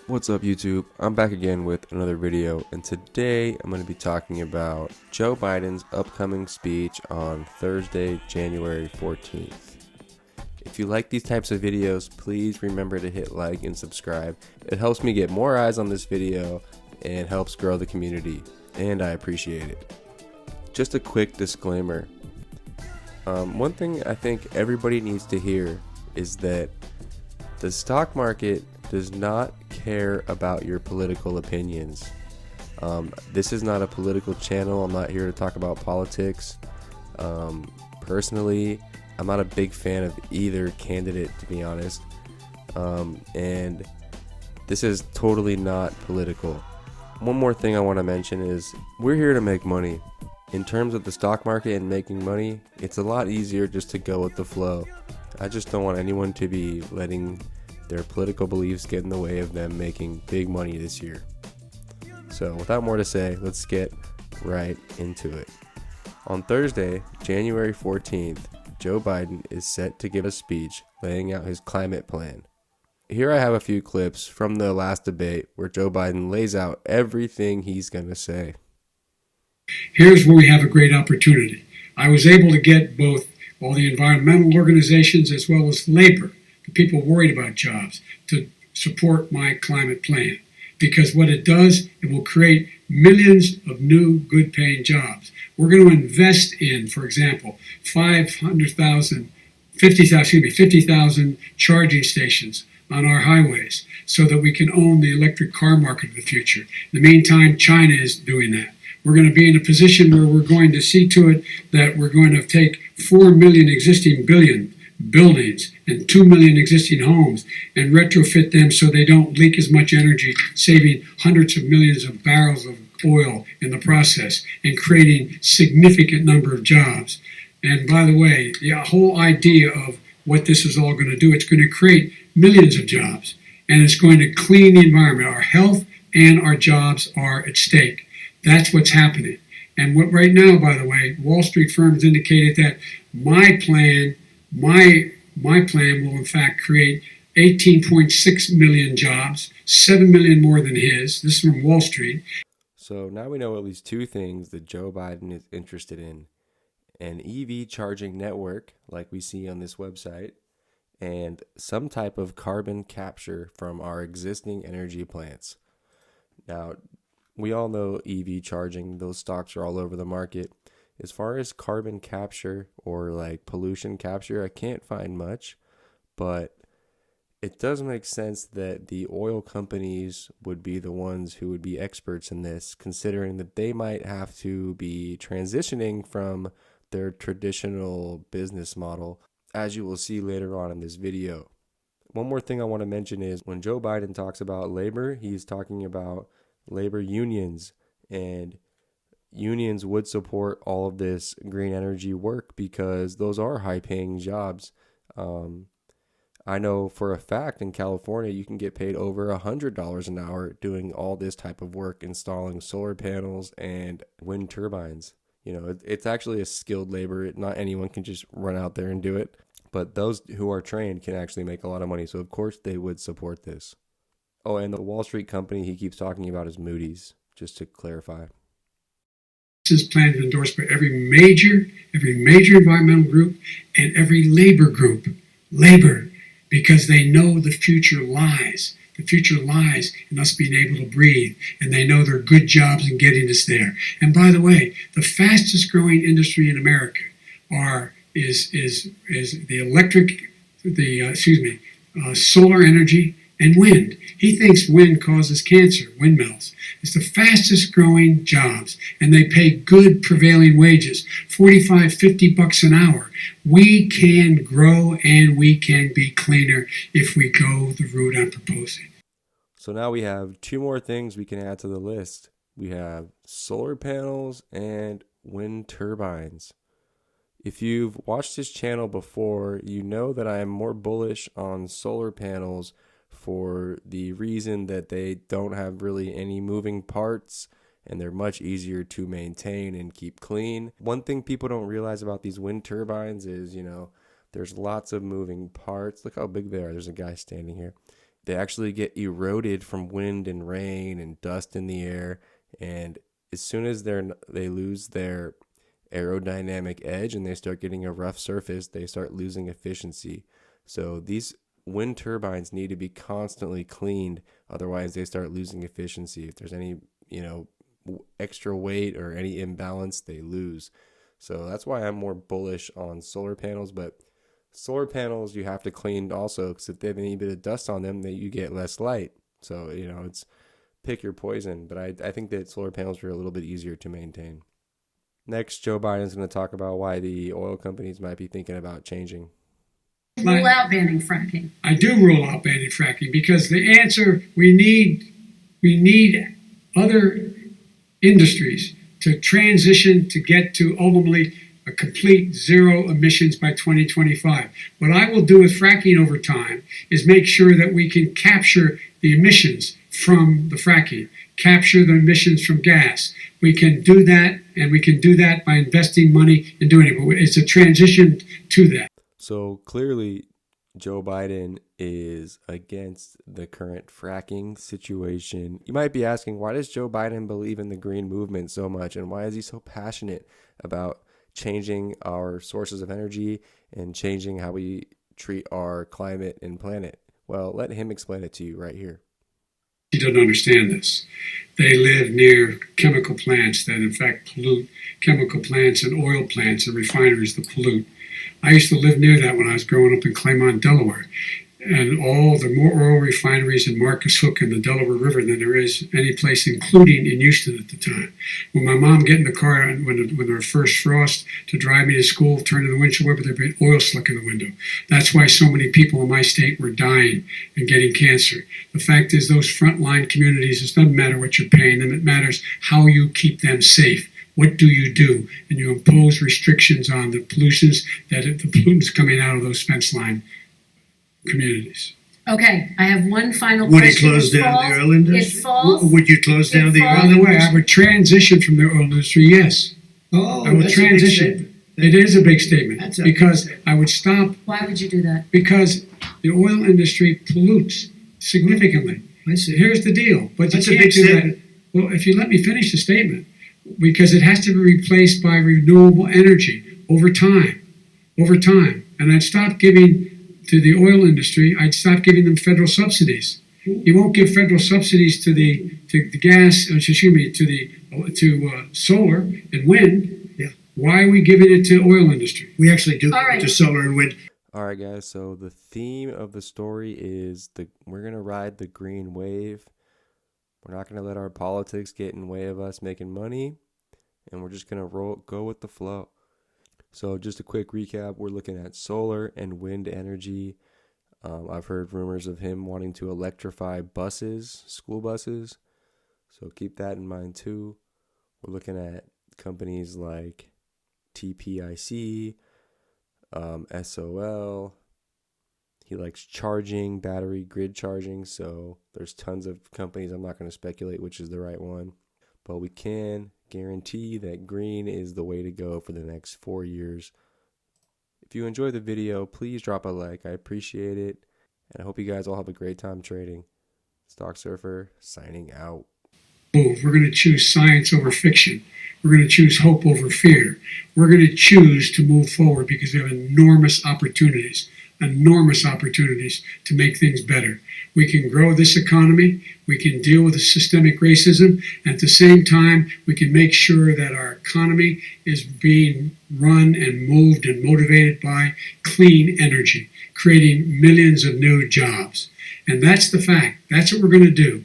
What's up YouTube? I'm back again with another video, and today I'm going to be talking about Joe Biden's upcoming speech on Thursday, January 14th. If you like these types of videos, please remember to hit like and subscribe. It helps me get more eyes on this video and helps grow the community, and I appreciate it. Just a quick disclaimer. One thing I think everybody needs to hear is that the stock market does not care about your political opinions. This is not a political channel. I'm not here to talk about politics. Personally, I'm not a big fan of either candidate, to be honest. And this is totally not political. One more thing I want to mention is we're here to make money. In terms of the stock market and making money, it's a lot easier just to go with the flow. I just don't want anyone to be letting their political beliefs get in the way of them making big money this year. So without more to say, let's get right into it. On Thursday, January 14th, Joe Biden is set to give a speech laying out his climate plan. Here I have a few clips from the last debate where Joe Biden lays out everything he's going to say. Here's where we have a great opportunity. I was able to get both all the environmental organizations as well as labor, the people worried about jobs, to support my climate plan. Because what it does, it will create millions of new good paying jobs. We're going to invest in, for example, 50,000 charging stations on our highways so that we can own the electric car market of the future. In the meantime, China is doing that. We're going to be in a position where we're going to see to it that we're going to take 4 million existing buildings and 2 million existing homes and retrofit them so they don't leak as much energy, saving hundreds of millions of barrels of oil in the process and creating significant number of jobs. And by the way, the whole idea of what this is all going to do, it's going to create millions of jobs, and it's going to clean the environment. Our health and our jobs are at stake. That's what's happening. And what right now, by the way, Wall Street firms indicated that my plan will in fact create 18.6 million jobs, 7 million more than his. This is from Wall Street. So now we know at least two things that Joe Biden is interested in: an EV charging network like we see on this website, and some type of carbon capture from our existing energy plants. Now, we all know EV charging, those stocks are all over the market. As far as carbon capture or like pollution capture, I can't find much, but it does make sense that the oil companies would be the ones who would be experts in this, considering that they might have to be transitioning from their traditional business model, as you will see later on in this video. One more thing I want to mention is when Joe Biden talks about labor, he's talking about labor unions, and unions would support all of this green energy work because those are high paying jobs. I know for a fact in California you can get paid over $100 an hour doing all this type of work, installing solar panels and wind turbines. It's actually a skilled labor. Not anyone can just run out there and do it, but those who are trained can actually make a lot of money. So of course they would support this. Oh, and the Wall Street company he keeps talking about is Moody's, just to clarify. This plan is endorsed by every major environmental group and every labor group. Labor, because they know the future lies. The future lies in us being able to breathe, and they know there are good jobs in getting us there. And by the way, the fastest growing industry in America is solar energy and wind. He thinks wind causes cancer, windmills. It's the fastest growing jobs, and they pay good prevailing wages, 45, 50 bucks an hour. We can grow and we can be cleaner if we go the route I'm proposing. So now we have two more things we can add to the list. We have solar panels and wind turbines. If you've watched this channel before, you know that I am more bullish on solar panels for the reason that they don't have really any moving parts and they're much easier to maintain and keep clean. One thing people don't realize about these wind turbines is, there's lots of moving parts. Look how big they are. There's a guy standing here. they actually get eroded from wind and rain and dust in the air. And as soon as they lose their aerodynamic edge and they start getting a rough surface, they start losing efficiency. So these wind turbines need to be constantly cleaned, otherwise they start losing efficiency. If there's any, extra weight or any imbalance, they lose. So that's why I'm more bullish on solar panels. But solar panels you have to clean also, because if they have any bit of dust on them, that you get less light. So it's pick your poison. But I think that solar panels are a little bit easier to maintain. Next, Joe Biden's going to talk about why the oil companies might be thinking about changing. Rule out banning fracking. I do rule out banning fracking because the answer, we need other industries to transition to get to ultimately a complete zero emissions by 2025. What I will do with fracking over time is make sure that we can capture the emissions from the fracking, capture the emissions from gas. We can do that, and we can do that by investing money in doing it. But it's a transition to that. So clearly, Joe Biden is against the current fracking situation. You might be asking, why does Joe Biden believe in the green movement so much? And why is he so passionate about changing our sources of energy and changing how we treat our climate and planet? Well, let him explain it to you right here. He doesn't understand this. They live near chemical plants that in fact pollute, chemical plants and oil plants and refineries that pollute. I used to live near that when I was growing up in Claymont, Delaware. And all the more oil refineries in Marcus Hook and the Delaware River than there is any place, including in Houston at the time. When my mom get in the car when there was first frost to drive me to school, turn to the windshield wiper, there'd be oil slick in the window. That's why so many people in my state were dying and getting cancer. The fact is, those frontline communities, it doesn't matter what you're paying them, it matters how you keep them safe. What do? And you impose restrictions on the pollutants coming out of those fence line communities. Okay, I have one final Would question. he close down the oil industry? It falls. Would you close down the By oil the way, I industry? would transition from the oil industry, yes. Oh, I would that's a big transition. statement. It is a big statement That's a big because statement. I would stop, Why would you do that? because the oil industry pollutes significantly. I see. Here's the deal. But That's you a can't big do statement. that. Well, if you let me finish the statement, because it has to be replaced by renewable energy over time. And I'd stop giving to the oil industry, I'd stop giving them federal subsidies. You won't give federal subsidies to the gas, to solar and wind. Yeah. Why are we giving it to oil industry? We actually do All right. to solar and wind. All right, guys. So the theme of the story is we're gonna ride the green wave. We're not gonna let our politics get in the way of us making money, and we're just gonna go with the flow. So just a quick recap: we're looking at solar and wind energy. I've heard rumors of him wanting to electrify buses, school buses. So keep that in mind too. We're looking at companies like TPIC, SOL. He likes charging, battery grid charging. So there's tons of companies. I'm not going to speculate which is the right one. But we can guarantee that green is the way to go for the next 4 years. If you enjoyed the video, please drop a like. I appreciate it. And I hope you guys all have a great time trading. Stock Surfer signing out. We're going to choose science over fiction. We're going to choose hope over fear. We're going to choose to move forward because we have enormous opportunities to make things better. We can grow this economy. We can deal with the systemic racism. At the same time, we can make sure that our economy is being run and moved and motivated by clean energy, creating millions of new jobs. And that's the fact. That's what we're going to do.